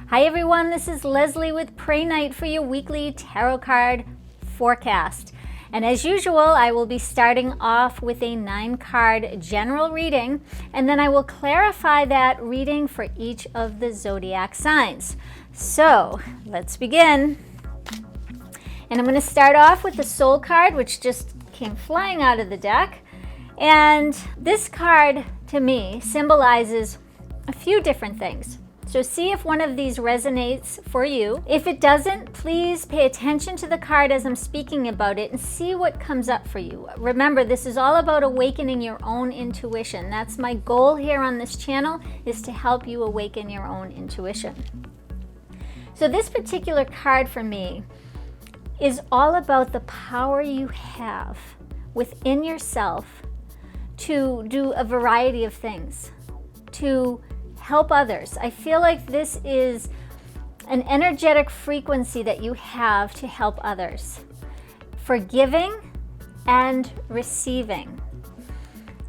Hi everyone, this is Leslie with PrayNite for your weekly tarot card forecast. And as usual, I will be starting off with a 9-card general reading, and then I will clarify that reading for each of the zodiac signs. So let's begin. And I'm going to start off with the Soul card, which just came flying out of the deck. And this card, to me, symbolizes a few different things. So see if one of these resonates for you. If it doesn't, please pay attention to the card as I'm speaking about it and see what comes up for you. Remember, this is all about awakening your own intuition. That's my goal here on this channel, is to help you awaken your own intuition. So this particular card for me is all about the power you have within yourself to do a variety of things, to help others. I feel like this is an energetic frequency that you have to help others, forgiving and receiving.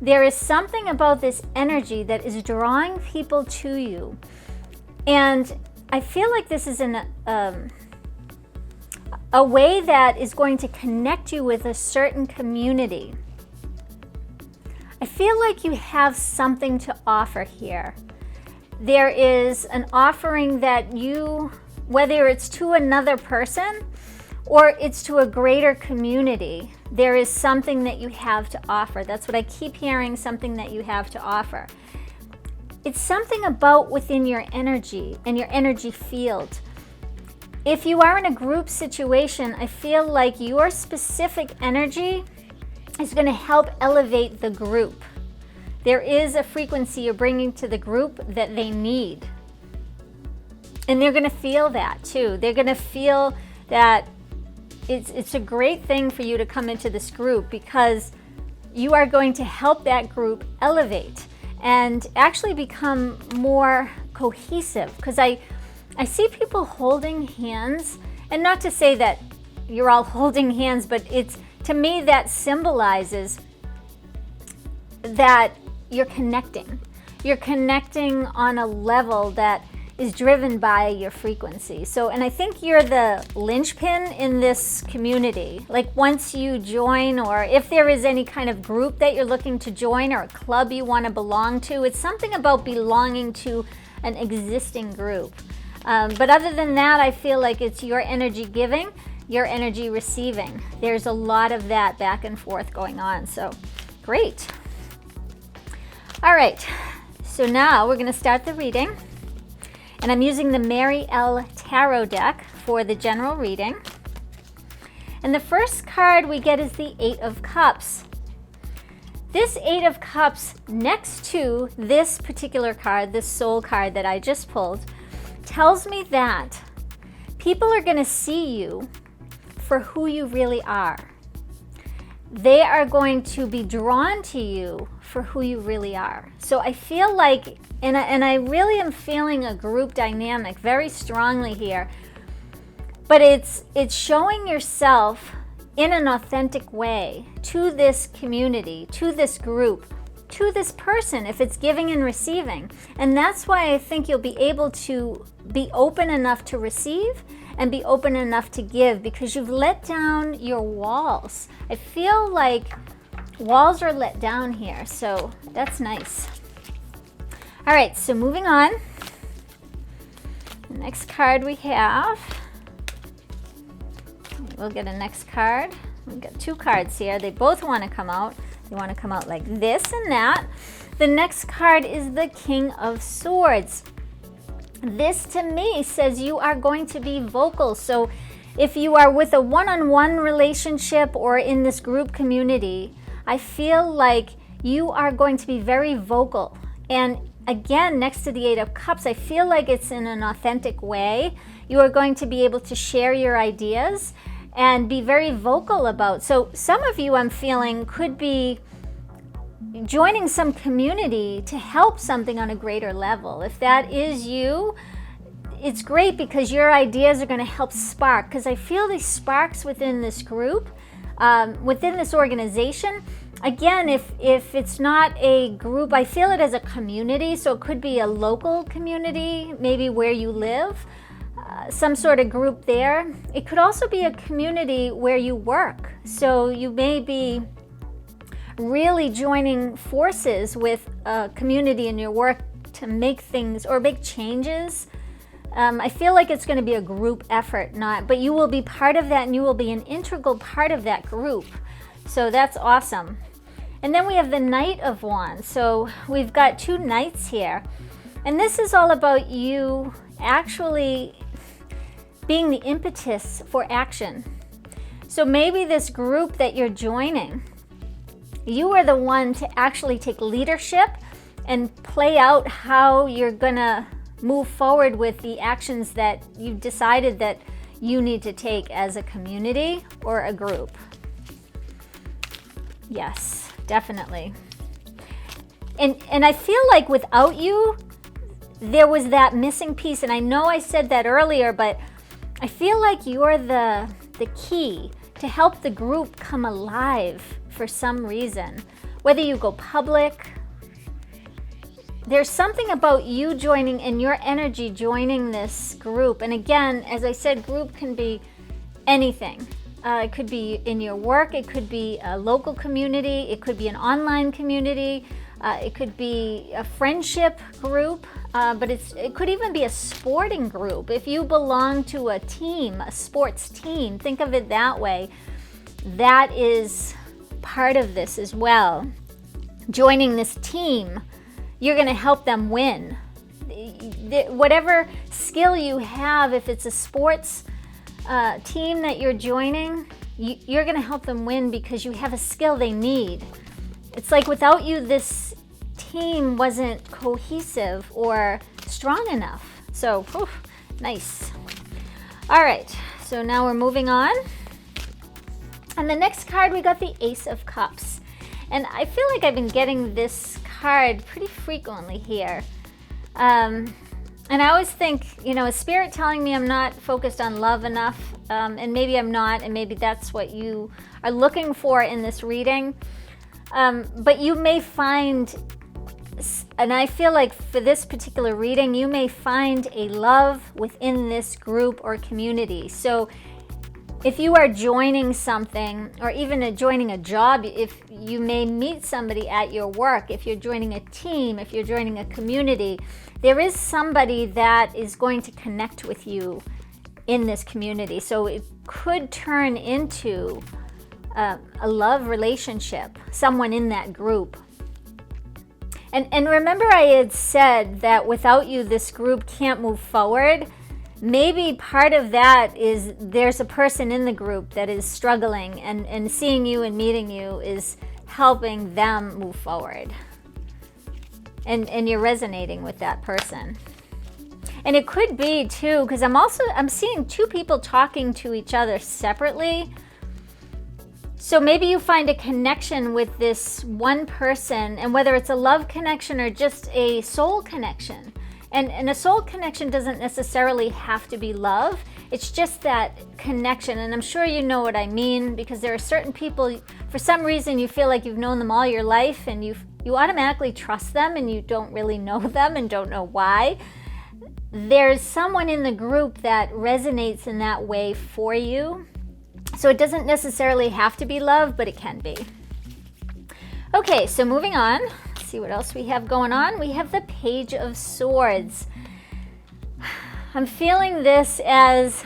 There is something about this energy that is drawing people to you, and I feel like this is a way that is going to connect you with a certain community. I feel like you have something to offer here. There is an offering that you, whether it's to another person or it's to a greater community, there is something that you have to offer. That's what I keep hearing, something that you have to offer. It's something about within your energy and your energy field. If you are in a group situation, I feel like your specific energy is going to help elevate the group. There is a frequency you're bringing to the group that they need. And they're going to feel that too. They're going to feel that it's a great thing for you to come into this group, because you are going to help that group elevate and actually become more cohesive. Because I see people holding hands, and not to say that you're all holding hands, but it's, to me, that symbolizes that you're connecting. You're connecting on a level that is driven by your frequency. So, and I think you're the linchpin in this community. Like once you join, or if there is any kind of group that you're looking to join or a club you want to belong to, it's something about belonging to an existing group. But other than that, I feel like it's your energy giving, your energy receiving. There's a lot of that back and forth going on. So great. All right, so now we're going to start the reading, and I'm using the Mary L. Tarot deck for the general reading. And the first card we get is the 8 of Cups. This 8 of Cups, next to this particular card, this Soul card that I just pulled, tells me that people are going to see you for who you really are. They are going to be drawn to you for who you really are. So I feel like, and I really am feeling a group dynamic very strongly here, but it's showing yourself in an authentic way to this community, to this group, to this person, if it's giving and receiving. And that's why I think you'll be able to be open enough to receive and be open enough to give, because you've let down your walls. I feel like walls are let down here, so that's nice. All right, so moving on. The next card we have, we'll get a next card. We've got 2 cards here. They both want to come out. They want to come out like this and that. The next card is the King of Swords. This to me says you are going to be vocal. So if you are with a one-on-one relationship or in this group community, I feel like you are going to be very vocal. And again, next to the 8 of Cups, I feel like it's in an authentic way. You are going to be able to share your ideas and be very vocal about. So some of you, I'm feeling, could be joining some community to help something on a greater level. If that is you, it's great, because your ideas are going to help spark, because I feel these sparks within this group, within this organization, Again, if it's not a group, I feel it as a community, so it could be a local community, maybe where you live, some sort of group there. It could also be a community where you work, so you may be really joining forces with a community in your work to make things or make changes. I feel like it's going to be a group effort, but you will be part of that, and you will be an integral part of that group. So that's awesome. And then we have the Knight of Wands. So we've got two knights here. And this is all about you actually being the impetus for action. So maybe this group that you're joining, you are the one to actually take leadership and play out how you're gonna move forward with the actions that you've decided that you need to take as a community or a group. Yes, definitely. And I feel like without you, there was that missing piece. And I know I said that earlier, but I feel like you're the key to help the group come alive for some reason. Whether you go public, there's something about you joining and your energy joining this group. And again, as I said, group can be anything. It could be in your work, it could be a local community, it could be an online community, it could be a friendship group, but it could even be a sporting group. If you belong to a team, a sports team, think of it that way. That is part of this as well. Joining this team, you're going to help them win. Whatever skill you have, if it's a sports team that you're joining, you're going to help them win because you have a skill they need. It's like without you, this team wasn't cohesive or strong enough. So, nice. All right, so now we're moving on. And the next card, we got the Ace of Cups. And I feel like I've been getting this card pretty frequently here. And I always think, is Spirit telling me I'm not focused on love enough? And maybe I'm not, and maybe that's what you are looking for in this reading. But you may find, and I feel like for this particular reading, you may find a love within this group or community. So if you are joining something, or even joining a job, if you may meet somebody at your work, if you're joining a team, if you're joining a community, there is somebody that is going to connect with you in this community. So it could turn into a love relationship, someone in that group. And remember I had said that without you, this group can't move forward. Maybe part of that is there's a person in the group that is struggling, and seeing you and meeting you is helping them move forward. And you're resonating with that person. And it could be too, because I'm seeing two people talking to each other separately. So maybe you find a connection with this one person, and whether it's a love connection or just a soul connection. And a soul connection doesn't necessarily have to be love. It's just that connection. And I'm sure you know what I mean, because there are certain people, for some reason, you feel like you've known them all your life, and you automatically trust them, and you don't really know them and don't know why. There's someone in the group that resonates in that way for you. So it doesn't necessarily have to be love, but it can be. Okay, so moving on. Let's see what else we have going on. We have the Page of Swords. I'm feeling this as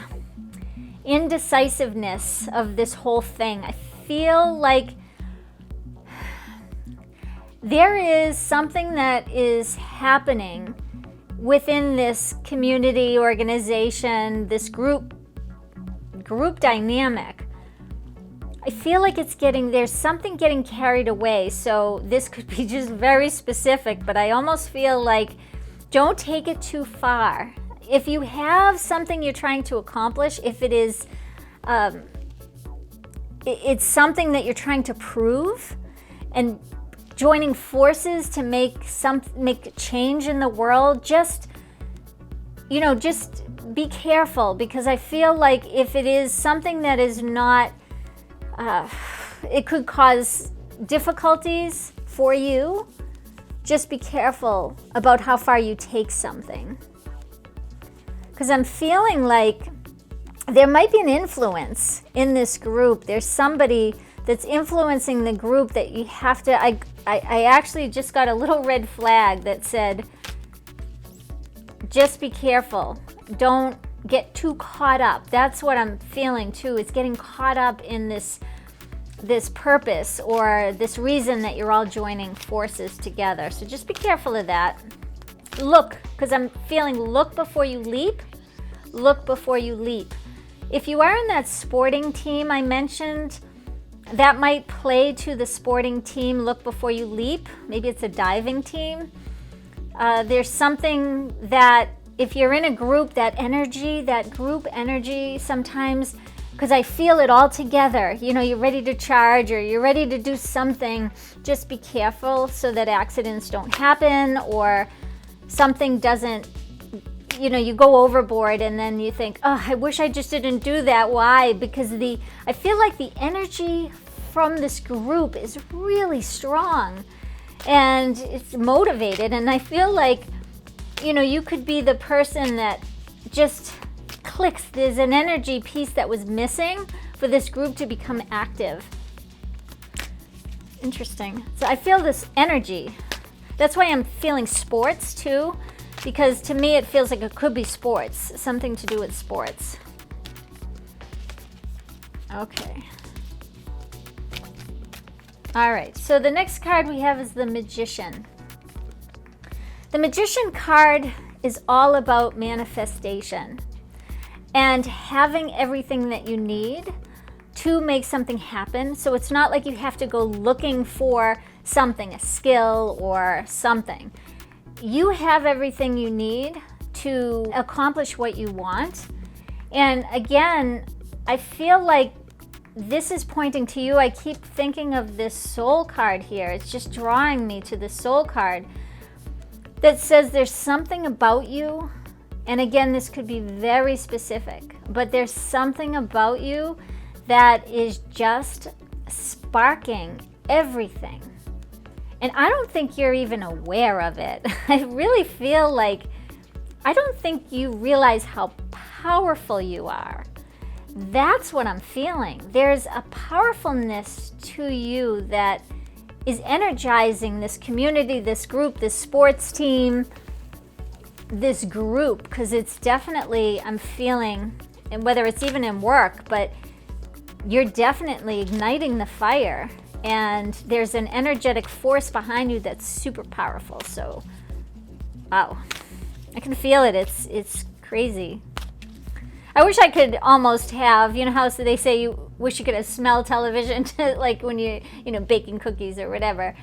indecisiveness of this whole thing. I feel like there is something that is happening within this community, organization, this group dynamic. I feel like there's something getting carried away. So this could be just very specific, but I almost feel like don't take it too far. If you have something you're trying to accomplish, if it is, it's something that you're trying to prove, and joining forces to make change in the world, just be careful, because I feel like if it is something that is not, it could cause difficulties for you, just be careful about how far you take something. Because I'm feeling like there might be an influence in this group. There's somebody that's influencing the group that you have to, I actually just got a little red flag that said, just be careful. Don't get too caught up. That's what I'm feeling too. It's getting caught up in this purpose or this reason that you're all joining forces together. So just be careful of that. Look, because I'm feeling look before you leap. Look before you leap. If you are in that sporting team I mentioned, that might play to the sporting team, look before you leap. Maybe it's a diving team. There's something that if you're in a group, that group energy sometimes, because I feel it all together. You know, you're ready to charge or you're ready to do something. Just be careful so that accidents don't happen or something doesn't, you know, you go overboard and then you think, oh, I wish I just didn't do that. Why? Because I feel like the energy from this group is really strong and it's motivated. And I feel like, you know, you could be the person that just clicks. There's an energy piece that was missing for this group to become active. Interesting. So I feel this energy. That's why I'm feeling sports too, because to me it feels like it could be sports, something to do with sports. Okay. All right, so the next card we have is the Magician. The Magician card is all about manifestation and having everything that you need to make something happen. So it's not like you have to go looking for something, a skill or something. You have everything you need to accomplish what you want. And again, I feel like this is pointing to you. I keep thinking of this Soul card here. It's just drawing me to the Soul card that says there's something about you. And again, this could be very specific, but there's something about you that is just sparking everything. And I don't think you're even aware of it. I really feel like, I don't think you realize how powerful you are. That's what I'm feeling. There's a powerfulness to you that is energizing this community, this group, this sports team, this group, because it's definitely, I'm feeling, and whether it's even in work, but you're definitely igniting the fire. And there's an energetic force behind you that's super powerful. So, wow, I can feel it. It's crazy. I wish I could almost have, you know how they say you wish you could have smell television, like when you know, baking cookies or whatever.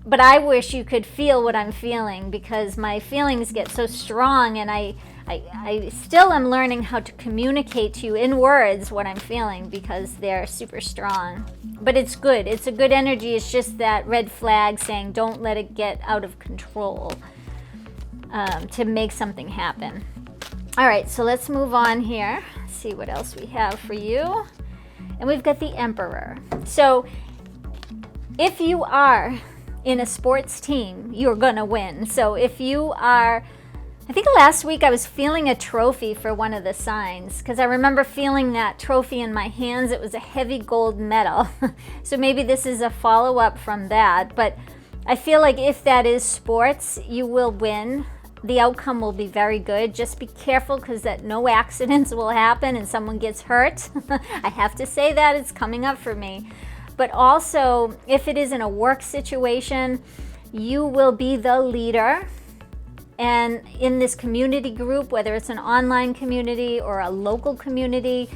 But I wish you could feel what I'm feeling, because my feelings get so strong, and I still am learning how to communicate to you in words what I'm feeling, because they're super strong. But it's good. It's a good energy. It's just that red flag saying don't let it get out of control to make something happen. All right, so let's move on here. See what else we have for you. And we've got the Emperor. So if you are in a sports team, you're gonna win. So if you are, I think last week I was feeling a trophy for one of the signs, because I remember feeling that trophy in my hands. It was a heavy gold medal. So maybe this is a follow-up from that. But I feel like if that is sports, you will win. The outcome will be very good. Just be careful, because that no accidents will happen and someone gets hurt. I have to say that, it's coming up for me. But also, if it is in a work situation, you will be the leader. And in this community group, whether it's an online community or a local community,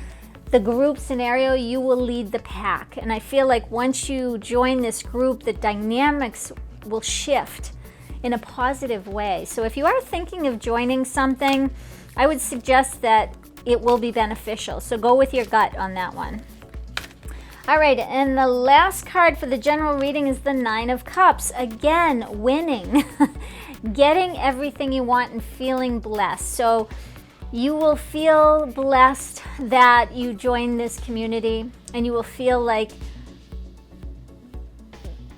the group scenario, you will lead the pack. And I feel like once you join this group, the dynamics will shift in a positive way. So if you are thinking of joining something, I would suggest that it will be beneficial. So go with your gut on that one. All right, and the last card for the general reading is the Nine of Cups. Again, winning, getting everything you want and feeling blessed. So you will feel blessed that you joined this community, and you will feel like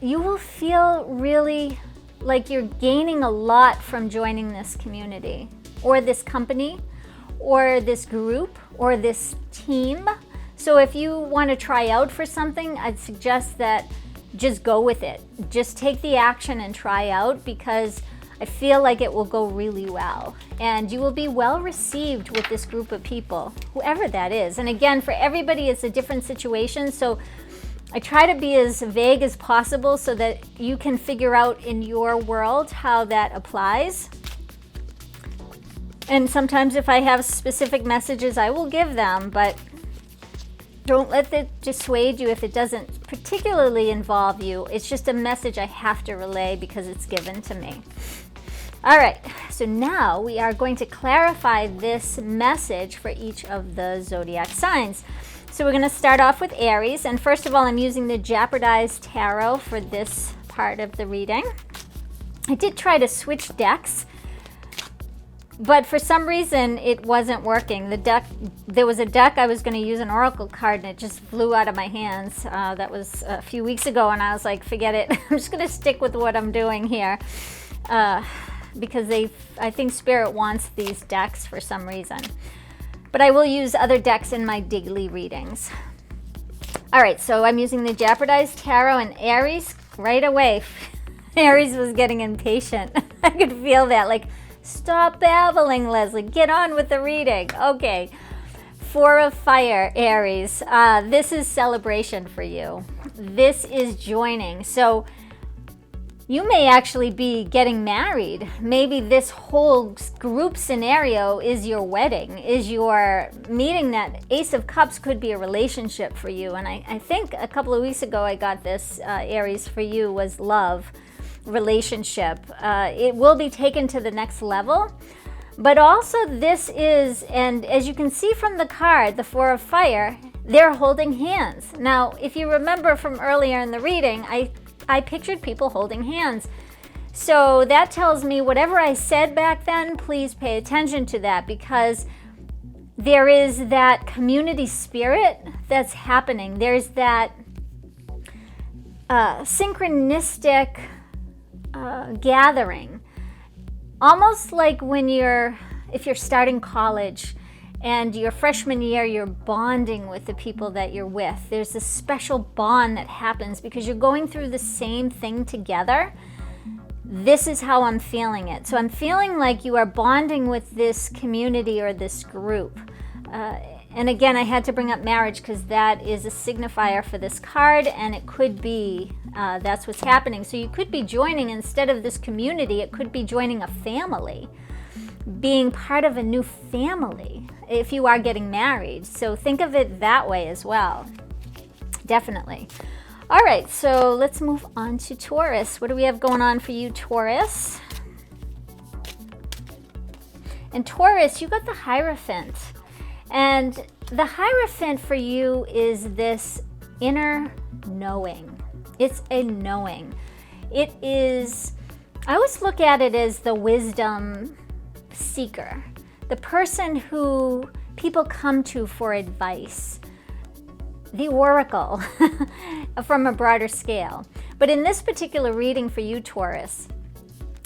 you will feel really like you're gaining a lot from joining this community or this company or this group or this team. So if you want to try out for something, I'd suggest that just go with it. Just take the action and try out, because I feel like it will go really well. And you will be well received with this group of people, whoever that is. And again, for everybody, it's a different situation. So I try to be as vague as possible so that you can figure out in your world how that applies. And sometimes if I have specific messages, I will give them, but don't let it dissuade you if it doesn't particularly involve you. It's just a message I have to relay because it's given to me. All right, so now we are going to clarify this message for each of the zodiac signs. So we're going to start off with Aries, and first of all, I'm using the Japordize tarot for this part of the reading. I did try to switch decks, but for some reason it wasn't working. There was a deck I was going to use an oracle card, and it just flew out of my hands. That was a few weeks ago, and I was like, forget it. I'm just going to stick with what I'm doing here, because I think Spirit wants these decks for some reason. But I will use other decks in my daily readings. All right, so I'm using the Japordize tarot, and Aries right away. Aries was getting impatient. I could feel that, like, stop babbling, Leslie. Get on with the reading. Okay. Four of Fire, Aries. This is celebration for you. This is joining. So you may actually be getting married. Maybe this whole group scenario is your wedding, is your meeting. That Ace of Cups could be a relationship for you. And I think a couple of weeks ago I got this, Aries, for you was love, relationship. It will be taken to the next level. But also this is, and as you can see from the card, the Four of Fire, they're holding hands. Now, if you remember from earlier in the reading, I pictured people holding hands. So that tells me whatever I said back then, please pay attention to that, because there is that community spirit that's happening. There's that synchronistic gathering. Almost like if you're starting college and your freshman year, you're bonding with the people that you're with. There's this special bond that happens because you're going through the same thing together. This is how I'm feeling it. So I'm feeling like you are bonding with this community or this group. And again, I had to bring up marriage because that is a signifier for this card, and it could be that's what's happening. So you could be joining, instead of this community, it could be joining a family, being part of a new family if you are getting married. So think of it that way as well. Definitely. All right, so let's move on to Taurus. What do we have going on for you, Taurus? And Taurus, you got the Hierophant. And the Hierophant for you is this inner knowing. It's a knowing. It is, I always look at it as the wisdom seeker, the person who people come to for advice, the oracle from a broader scale. But in this particular reading for you, Taurus,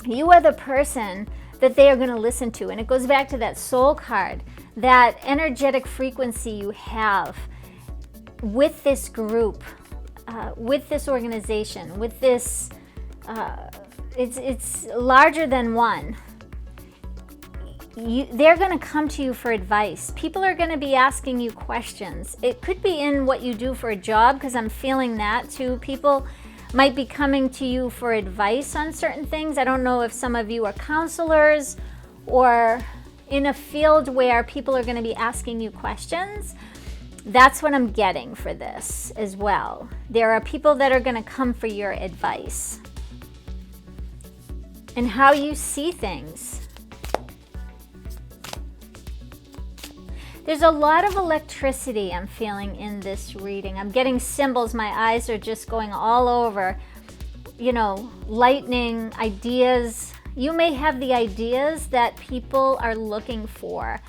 you are the person that they are going to listen to. And it goes back to that soul card, that energetic frequency you have with this group, with this organization, with this, it's larger than one. They're going to come to you for advice. People are going to be asking you questions. It could be in what you do for a job, because I'm feeling that too. People might be coming to you for advice on certain things. I don't know if some of you are counselors or in a field where people are going to be asking you questions. That's what I'm getting for this as well. There are people that are going to come for your advice and how you see things. There's a lot of electricity I'm feeling in this reading. I'm getting symbols. My eyes are just going all over. You know, lightning, ideas. You may have the ideas that people are looking for.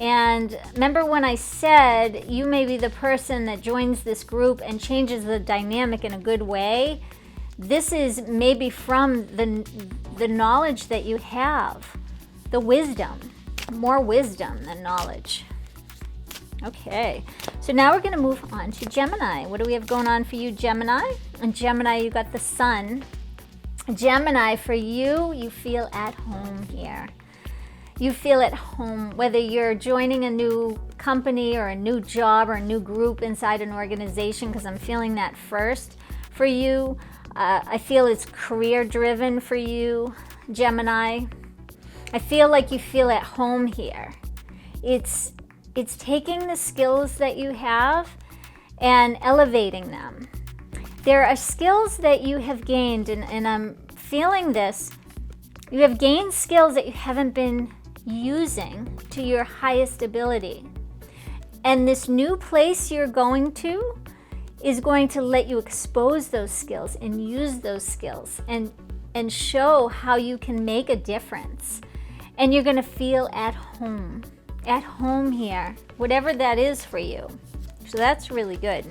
And remember when I said you may be the person that joins this group and changes the dynamic in a good way? This is maybe from the knowledge that you have, the wisdom, more wisdom than knowledge. Okay, so now we're going to move on to Gemini. What do we have going on for you, Gemini? And Gemini, you got the Sun. Gemini, for you, you feel at home here. You feel at home, whether you're joining a new company or a new job or a new group inside an organization, because I'm feeling that first for you. I feel it's career driven for you, Gemini. I feel like you feel at home here. It's taking the skills that you have and elevating them. There are skills that you have gained, and I'm feeling this. You have gained skills that you haven't been using to your highest ability. And this new place you're going to is going to let you expose those skills and use those skills and show how you can make a difference. And you're going to feel at home here, whatever that is for you. So that's really good.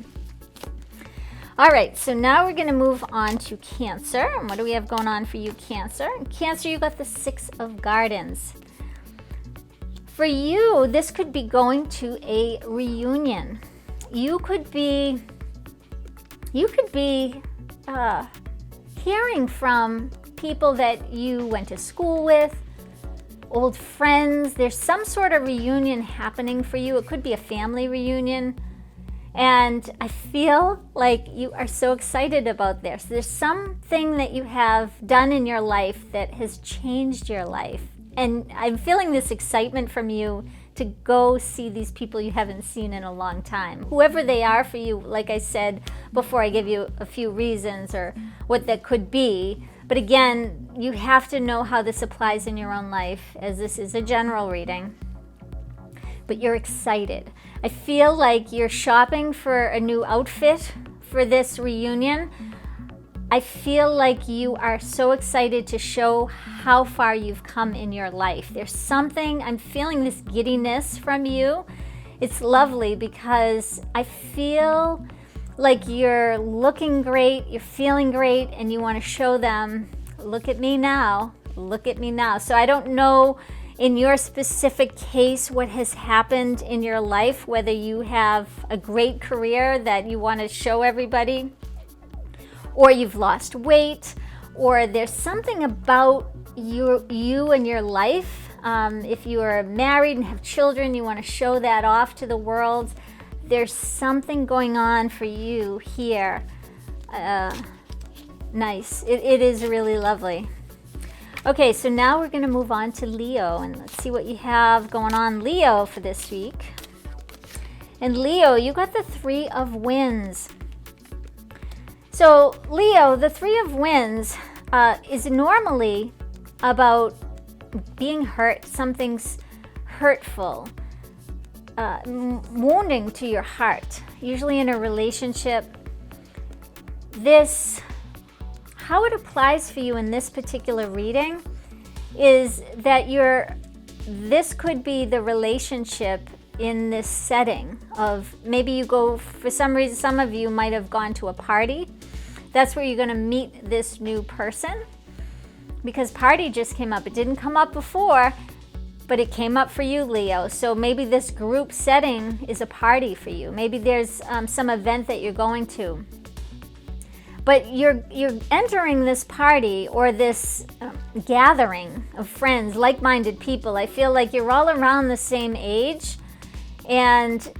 All right, so now we're going to move on to Cancer. And what do we have going on for you, Cancer? Cancer, you got the Six of Gardens. For you, this could be going to a reunion. You could be hearing from people that you went to school with, old friends. There's some sort of reunion happening for you. It could be a family reunion. And I feel like you are so excited about this. There's something that you have done in your life that has changed your life. And I'm feeling this excitement from you to go see these people you haven't seen in a long time. Whoever they are for you, like I said before, I give you a few reasons or what that could be. But again, you have to know how this applies in your own life, as this is a general reading. But you're excited. I feel like you're shopping for a new outfit for this reunion. I feel like you are so excited to show how far you've come in your life. There's something, I'm feeling this giddiness from you. It's lovely because I feel like you're looking great, you're feeling great, and you want to show them, look at me now, look at me now. So I don't know in your specific case what has happened in your life, whether you have a great career that you want to show everybody, or you've lost weight, or there's something about you and your life. If you are married and have children, you want to show that off to the world. There's something going on for you here. Nice. It is really lovely. Okay, so now we're going to move on to Leo, and let's see what you have going on, Leo, for this week. And Leo, you got the Three of Wands. So Leo, the Three of Wands is normally about being hurt. Something's hurtful, wounding to your heart, usually in a relationship. How it applies for you in this particular reading is that this could be the relationship in this setting of maybe you go, for some reason, some of you might have gone to a party. That's where you're going to meet this new person, because party just came up. It didn't come up before, but it came up for you, Leo. So maybe this group setting is a party for you. Maybe there's some event that you're going to. But you're entering this party or this gathering of friends, like-minded people. I feel like you're all around the same age, and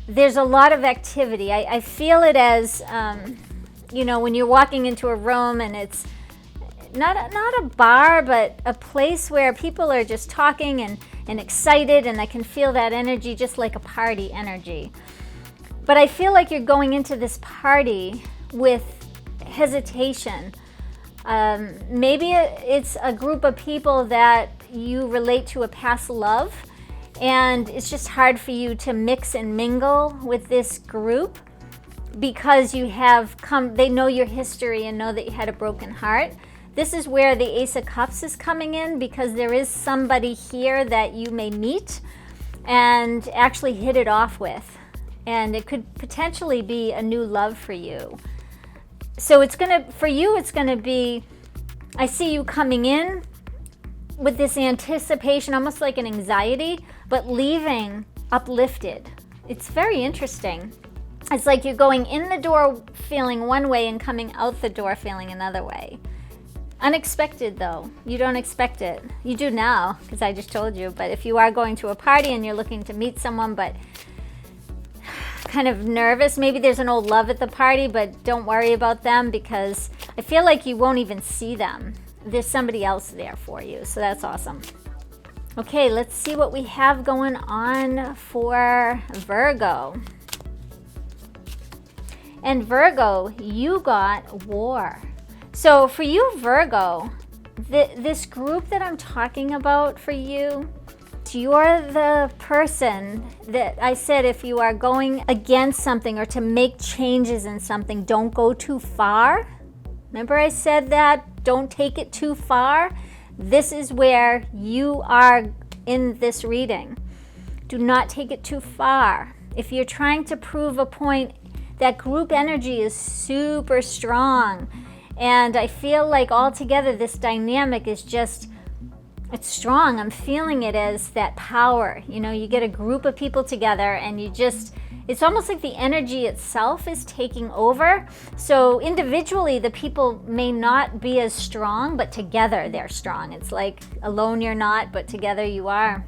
there's a lot of activity. I feel it as, when you're walking into a room and it's not a bar, but a place where people are just talking and excited, and I can feel that energy, just like a party energy. But I feel like you're going into this party with hesitation. Maybe it's a group of people that you relate to a past love, and it's just hard for you to mix and mingle with this group because they know your history and know that you had a broken heart. This is where the Ace of Cups is coming in, because there is somebody here that you may meet and actually hit it off with, and it could potentially be a new love for you. So it's gonna, for you, it's gonna be, I see you coming in with this anticipation, almost like an anxiety, but leaving uplifted. It's very interesting. It's like you're going in the door feeling one way and coming out the door feeling another way. Unexpected though. You don't expect it. You do now, because I just told you. But if you are going to a party and you're looking to meet someone, but kind of nervous, maybe there's an old love at the party, but don't worry about them, because I feel like you won't even see them. There's somebody else there for you, so that's awesome. Okay, let's see what we have going on for Virgo. And Virgo, you got war. So for you, Virgo, this group that I'm talking about for you, you're the person that I said, if you are going against something or to make changes in something, don't go too far. Remember I said that? Don't take it too far. This is where you are in this reading. Do not take it too far. If you're trying to prove a point, that group energy is super strong. And I feel like altogether this dynamic is just, it's strong. I'm feeling it as that power. You know, you get a group of people together and you just, it's almost like the energy itself is taking over. So individually, the people may not be as strong, but together they're strong. It's like alone you're not, but together you are.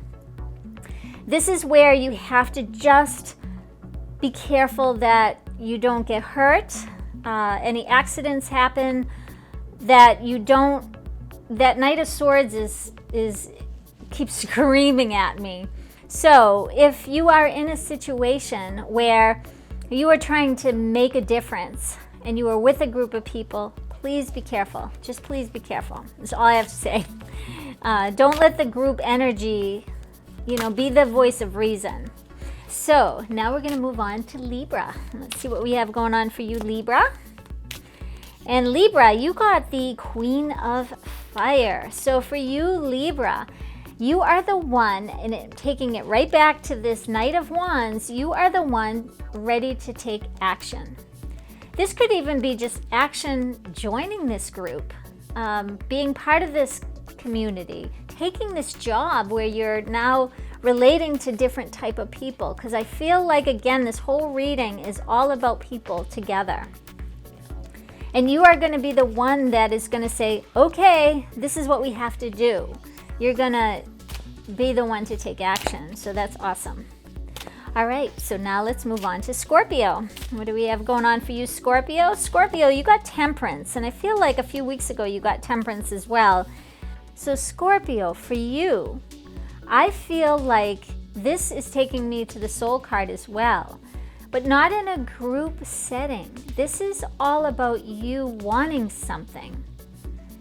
This is where you have to just be careful that you don't get hurt. Any accidents happen, that you don't, that Knight of Swords keeps screaming at me. So if you are in a situation where you are trying to make a difference and you are with a group of people, please be careful. Just please be careful. That's all I have to say. Don't let the group energy, be the voice of reason. So now we're going to move on to Libra. Let's see what we have going on for you, Libra. And Libra, you got the Queen of Fire. So for you, Libra, you are the one, and taking it right back to this Knight of Wands, you are the one ready to take action. This could even be just action joining this group, being part of this community, taking this job where you're now relating to different type of people. Because I feel like, again, this whole reading is all about people together. And you are going to be the one that is going to say, okay, this is what we have to do. You're going to be the one to take action. So that's awesome. All right, so now let's move on to Scorpio. What do we have going on for you, Scorpio? Scorpio, you got Temperance. And I feel like a few weeks ago you got Temperance as well. So Scorpio, for you, I feel like this is taking me to the Soul card as well. But not in a group setting. This is all about you wanting something.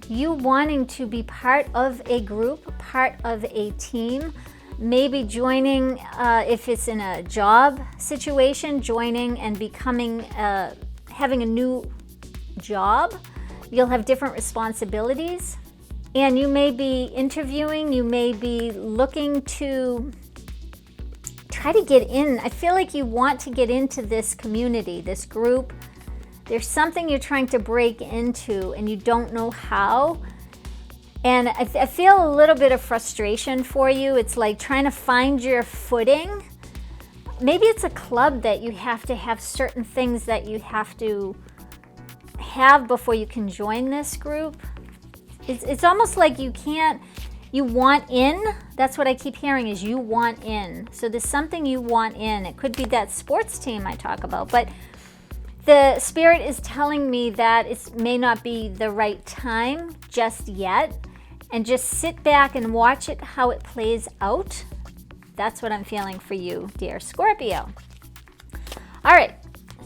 You wanting to be part of a group, part of a team, maybe joining, if it's in a job situation, joining and becoming, having a new job. You'll have different responsibilities. And you may be interviewing, you may be looking to try to get in. I feel like you want to get into this community, this group. There's something you're trying to break into and you don't know how. And I feel a little bit of frustration for you. It's like trying to find your footing. Maybe it's a club that you have to have certain things that you have to have before you can join this group. It's almost like you can't, you want in. That's what I keep hearing is you want in. So there's something you want in. It could be that sports team I talk about, but the Spirit is telling me that it may not be the right time just yet, and just sit back and watch it, how it plays out. That's what I'm feeling for you, dear Scorpio. All right,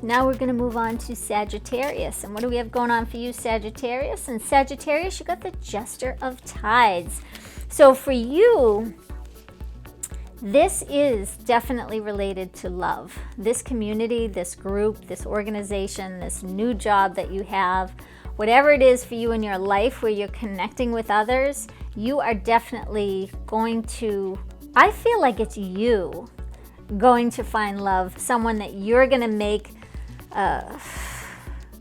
now we're going to move on to Sagittarius. And what do we have going on for you, Sagittarius? And Sagittarius, you got the Jester of Tides. So for you, this is definitely related to love. This community, this group, this organization, this new job that you have, whatever it is for you in your life where you're connecting with others, you are definitely going to, I feel like it's you going to find love, someone that you're going to make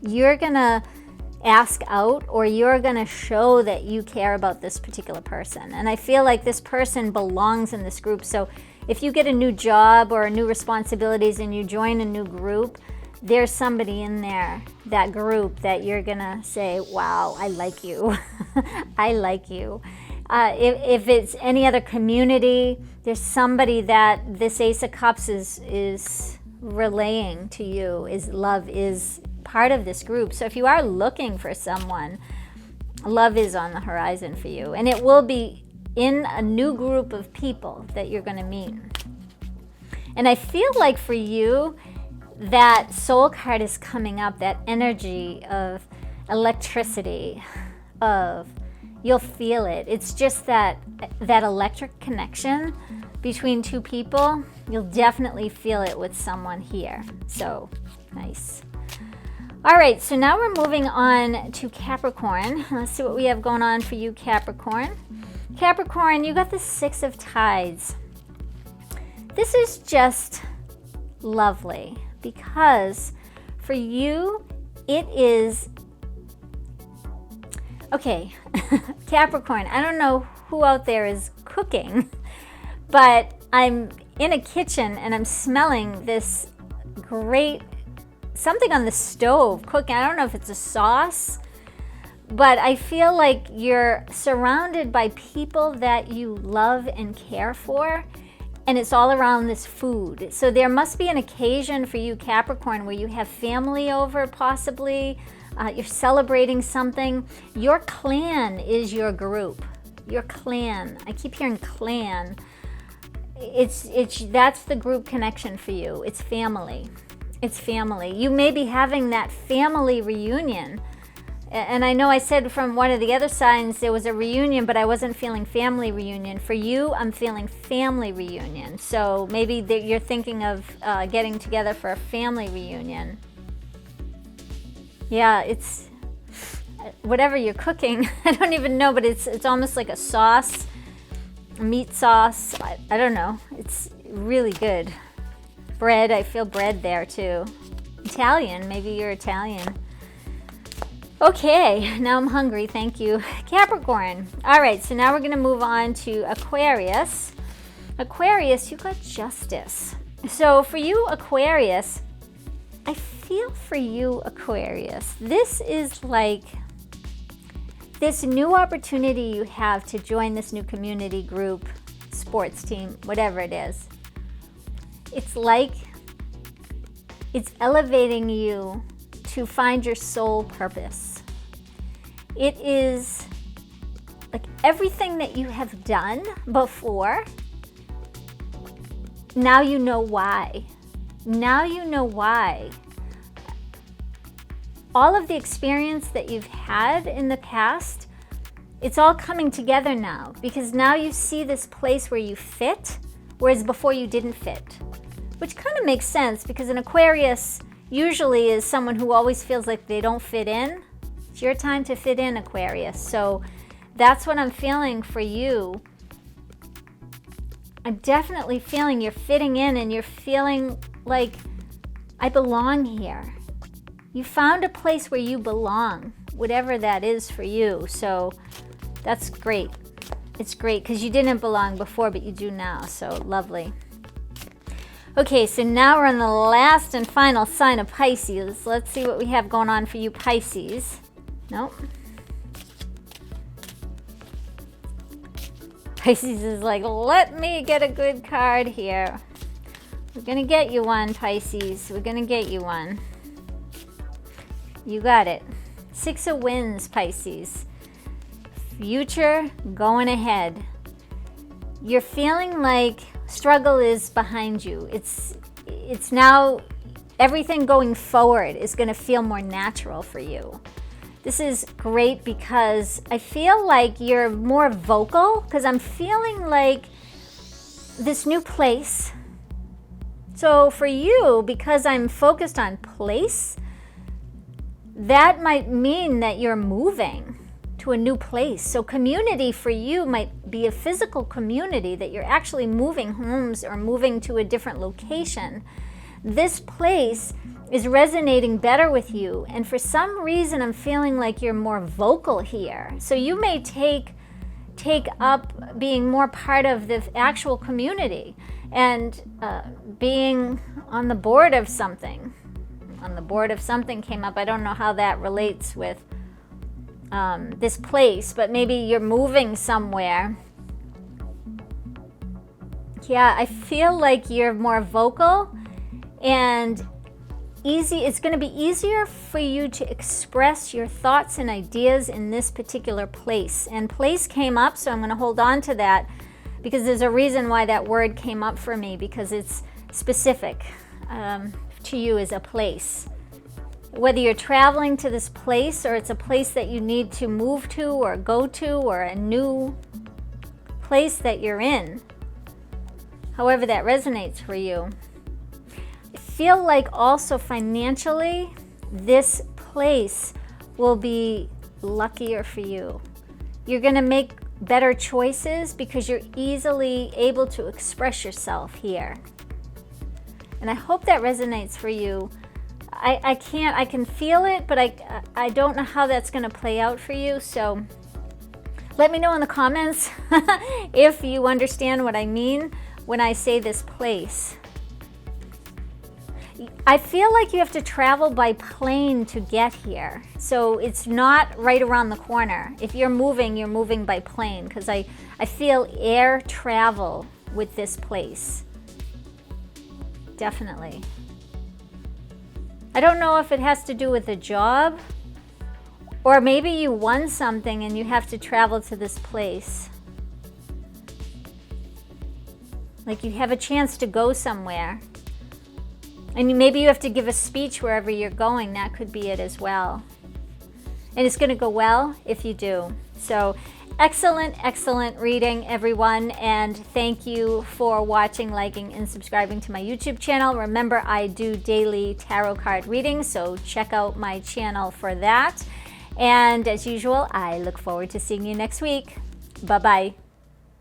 you're gonna ask out, or you're gonna show that you care about this particular person. And I feel like this person belongs in this group. So if you get a new job or new responsibilities and you join a new group, there's somebody in there, that group, that you're gonna say, wow, I like you. I like you. If it's any other community, there's somebody that this Ace of Cups is relaying to you, is love is part of this group. So if you are looking for someone, love is on the horizon for you. And it will be in a new group of people that you're going to meet. And I feel like for you, that soul card is coming up, that energy of electricity, of you'll feel it. It's just that electric connection between two people. You'll definitely feel it with someone here. So nice. All right, so now we're moving on to Capricorn. Let's see what we have going on for you, Capricorn. Capricorn, you got the Six of Tides. This is just lovely because for you, it is, okay, Capricorn, I don't know who out there is cooking, but I'm in a kitchen and I'm smelling this great, something on the stove cooking. I don't know if it's a sauce, but I feel like you're surrounded by people that you love and care for, and it's all around this food. So there must be an occasion for you, Capricorn, where you have family over, possibly. You're celebrating something. Your clan is your group. Your clan. I keep hearing clan. That's the group connection for you. It's family. It's family. You may be having that family reunion. And I know I said from one of the other signs there was a reunion, but I wasn't feeling family reunion. For you, I'm feeling family reunion. So maybe you're thinking of getting together for a family reunion. Yeah, it's whatever you're cooking. I don't even know, but it's almost like a sauce, a meat sauce. I don't know. It's really good. Bread, I feel bread there too. Italian, maybe you're Italian. Okay, now I'm hungry, thank you. Capricorn. All right, so now we're gonna move on to Aquarius. Aquarius, you got Justice. So for you, Aquarius, I feel for you, Aquarius, this is like this new opportunity you have to join this new community group, sports team, whatever it is. It's like it's elevating you to find your soul purpose. It is like everything that you have done before, now you know why. Now you know why. All of the experience that you've had in the past, it's all coming together now, because now you see this place where you fit, whereas before you didn't fit. Which kind of makes sense, because an Aquarius usually is someone who always feels like they don't fit in. It's your time to fit in, Aquarius. So that's what I'm feeling for you. I'm definitely feeling you're fitting in, and you're feeling like, I belong here. You found a place where you belong, whatever that is for you. So that's great. It's great because you didn't belong before, but you do now. So lovely. Okay, so now we're on the last and final sign of Pisces. Let's see what we have going on for you, Pisces. Nope. Pisces is like, let me get a good card here. We're gonna get you one, Pisces. We're gonna get you one. You got it. Six of Wands, Pisces. Future going ahead. You're feeling like struggle is behind you. It's now everything going forward is going to feel more natural for you. This is great because I feel like you're more vocal, because I'm feeling like this new place. So for you, because I'm focused on place, that might mean that you're moving to a new place. So community for you might be a physical community, that you're actually moving homes or moving to a different location. this place is resonating better with you. And for some reason, I'm feeling like you're more vocal here. So you may take up being more part of the actual community and being on the board of something. On the board of something came up. I don't know how that relates with this place, but maybe you're moving somewhere. Yeah, I feel like you're more vocal and it's going to be easier for you to express your thoughts and ideas in this particular place. And place came up, so I'm going to hold on to that because there's a reason why that word came up for me, because it's specific to you as a place. Whether you're traveling to this place or it's a place that you need to move to or go to, or a new place that you're in, however that resonates for you. I feel like also financially, this place will be luckier for you. You're going to make better choices because you're easily able to express yourself here. And I hope that resonates for you. I can feel it, but I don't know how that's going to play out for you. So let me know in the comments if you understand what I mean when I say this place. I feel like you have to travel by plane to get here. So it's not right around the corner. If you're moving by plane, because I feel air travel with this place. Definitely. I don't know if it has to do with a job, or maybe you won something and you have to travel to this place. Like you have a chance to go somewhere. And maybe you have to give a speech wherever you're going. That could be it as well. And it's going to go well if you do. So excellent reading, everyone. And thank you for watching, liking, and subscribing to my YouTube channel. Remember, I do daily tarot card readings, so check out my channel for that. And as usual, I look forward to seeing you next week. Bye-bye.